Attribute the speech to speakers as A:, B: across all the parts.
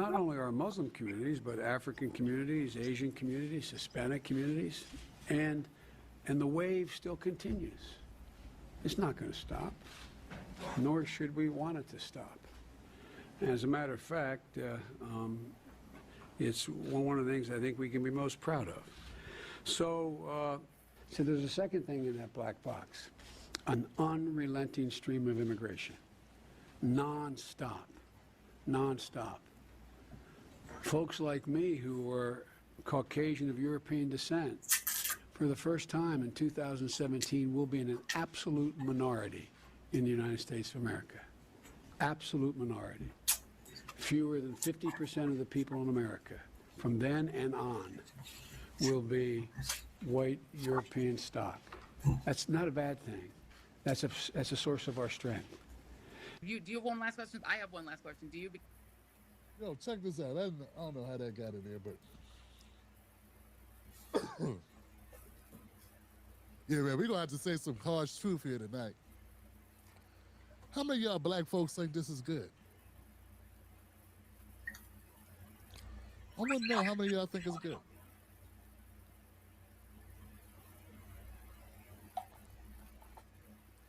A: not only our Muslim communities, but African communities, Asian communities, Hispanic communities, and the wave still continues. It's not going to stop, nor should we want it to stop. As a matter of fact, it's one of the things I think we can be most proud of. So there's a second thing in that black box, an unrelenting stream of immigration, non-stop. Folks like me who are Caucasian of European descent, for the first time in 2017, will be in an absolute minority in the United States of America. Absolute minority. Fewer than 50% of the people in America from then and on will be white European stock. That's not a bad thing. That's a source of our strength.
B: Do you have one last question? I have one last question. Do you?
C: Yo, check this out. I don't know how that got in there, but yeah, man, we're gonna have to say some harsh truth here tonight. How many of y'all black folks think this is good? I want to know how many of y'all think it's good.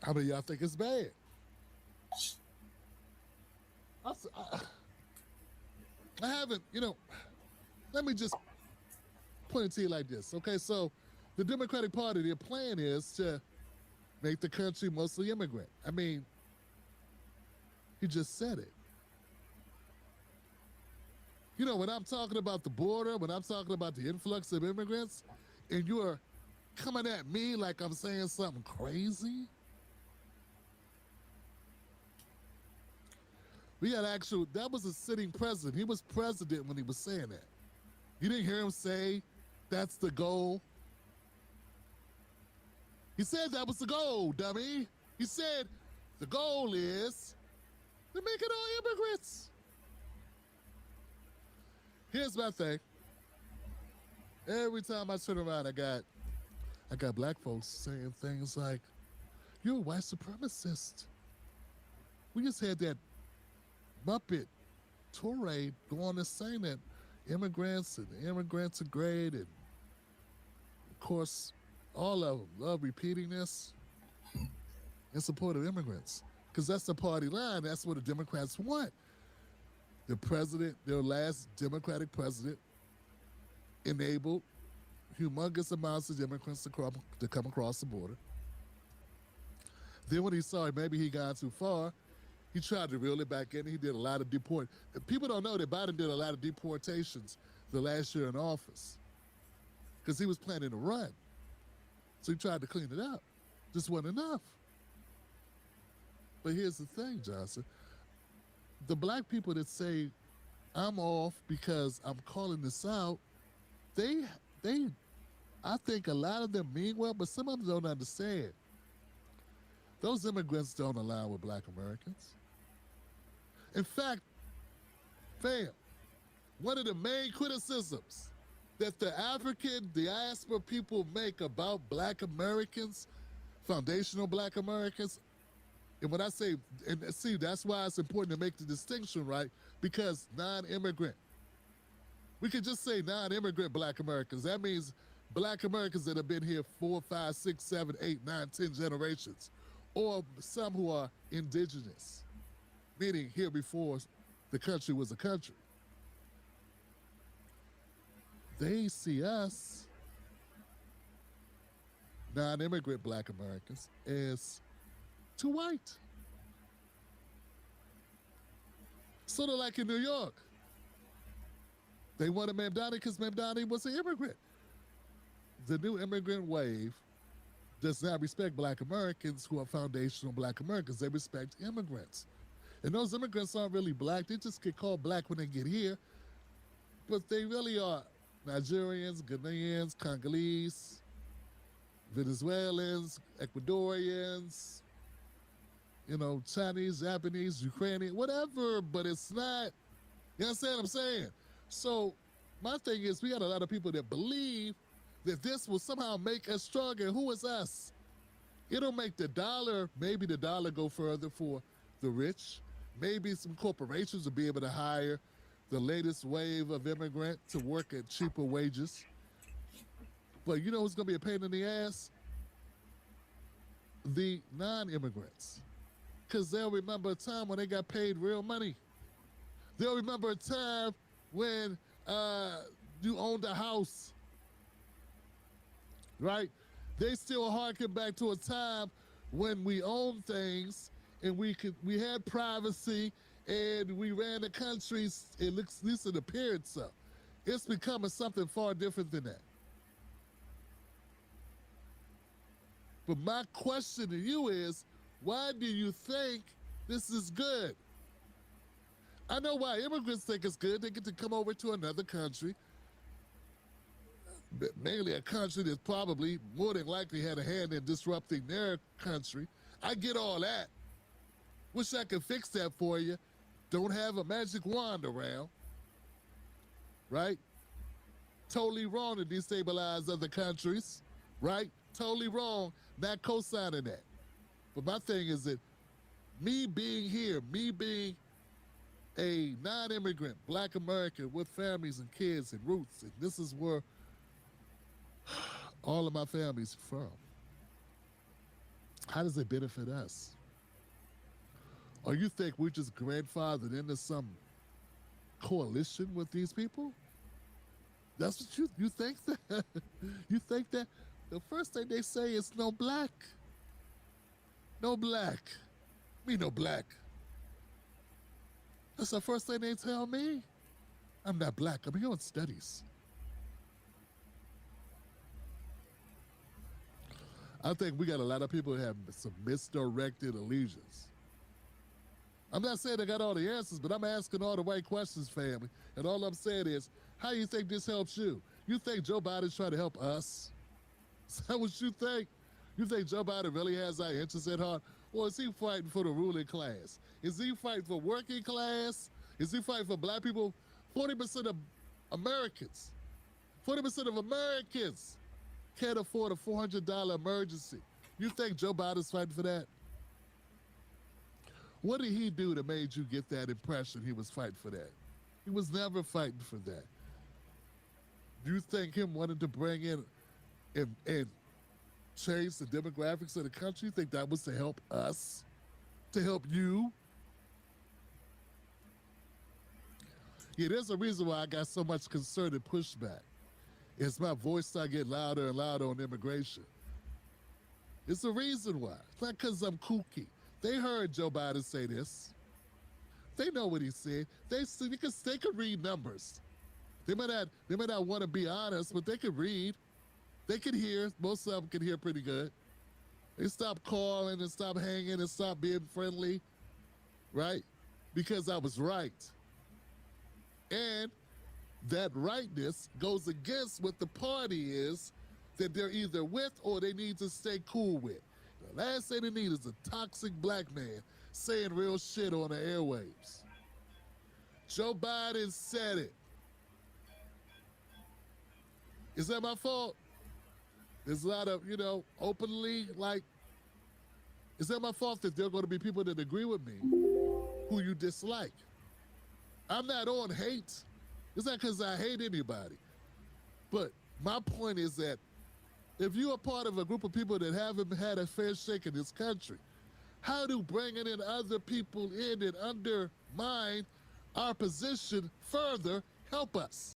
C: How many of y'all think it's bad? I haven't, let me just put it to you like this. Okay, so the Democratic Party, their plan is to make the country mostly immigrant. I mean, he just said it. When I'm talking about the border, when I'm talking about the influx of immigrants, and you're coming at me like I'm saying something crazy, that was a sitting president. He was president when he was saying that. You didn't hear him say that's the goal. He said that was the goal, dummy. He said the goal is to make it all immigrants. Here's my thing. Every time I turn around, I got black folks saying things like, "You're a white supremacist." We just had that Muppet Toure go on and saying that immigrants are great, and of course, all of them love repeating this in support of immigrants, because that's the party line. That's what the Democrats want. The president, their last Democratic president, enabled humongous amounts of immigrants to come across the border. Then when he saw maybe he got too far, he tried to reel it back in. He did a lot of People don't know that Biden did a lot of deportations the last year in office because he was planning to run. So he tried to clean it up. Just wasn't enough. But here's the thing, Johnson. The black people that say I'm off because I'm calling this out, I think a lot of them mean well, but some of them don't understand. Those immigrants don't align with black Americans. In fact, fam, one of the main criticisms that the African diaspora people make about black Americans, foundational black Americans, and when I say, and see, that's why it's important to make the distinction, right? Because non-immigrant. We could just say non-immigrant black Americans. That means black Americans that have been here 4, 5, 6, 7, 8, 9, 10 generations, or some who are indigenous, meaning here before the country was a country. They see us, non-immigrant black Americans, as too white. Sort of like in New York. They wanted Mamdani because Mamdani was an immigrant. The new immigrant wave does not respect black Americans who are foundational black Americans. They respect immigrants. And those immigrants aren't really black. They just get called black when they get here. But they really are Nigerians, Ghanaians, Congolese, Venezuelans, Ecuadorians, Chinese, Japanese, Ukrainian, whatever, but it's not, you understand what I'm saying? So my thing is, we got a lot of people that believe that this will somehow make us stronger. Who is us? It'll make maybe the dollar go further for the rich. Maybe some corporations will be able to hire the latest wave of immigrant to work at cheaper wages. But you know who's going to be a pain in the ass? The non-immigrants. Because they'll remember a time when they got paid real money. They'll remember a time when you owned a house, right? They still harken back to a time when we owned things and we had privacy and we ran the countries, it looks, at least an appearance of. It's becoming something far different than that. But my question to you is, why do you think this is good? I know why immigrants think it's good. They get to come over to another country, mainly a country that's probably more than likely had a hand in disrupting their country. I get all that. Wish I could fix that for you. Don't have a magic wand around, right? Totally wrong to destabilize other countries, right? Totally wrong, not co-signing that. But my thing is that me being here, me being a non-immigrant, black American with families and kids and roots, and this is where all of my family's from. How does it benefit us? Or you think we're just grandfathered into some coalition with these people? That's what you think that? You think that? The first thing they say is no black. No black. Me no black. That's the first thing they tell me. I'm not black. I'm here on studies. I think we got a lot of people who have some misdirected allegiance. I'm not saying I got all the answers, but I'm asking all the right questions, family. And all I'm saying is, how do you think this helps you? You think Joe Biden's trying to help us? Is that what you think? You think Joe Biden really has our interests at heart? Or is he fighting for the ruling class? Is he fighting for working class? Is he fighting for black people? 40% of Americans, 40% of Americans can't afford a $400 emergency. You think Joe Biden's fighting for that? What did he do that made you get that impression he was fighting for that? He was never fighting for that. Do you think him wanting to bring in and change the demographics of the country, you think that was to help us? To help you? Yeah, there's a reason why I got so much concern and pushback. It's my voice started getting louder and louder on immigration. It's the reason why. It's not because I'm kooky. They heard Joe Biden say this. They know what he said. They could read numbers. They might not want to be honest, but they could read. They could hear. Most of them can hear pretty good. They stopped calling and stopped hanging and stopped being friendly, right? Because I was right. And that rightness goes against what the party is that they're either with or they need to stay cool with. The last thing they need is a toxic black man saying real shit on the airwaves. Joe Biden said it. Is that my fault? There's a lot of, openly, is that my fault that there are going to be people that agree with me who you dislike? I'm not on hate. It's not because I hate anybody. But my point is that if you're a part of a group of people that haven't had a fair shake in this country, how do bringing in other people in and undermine our position further help us?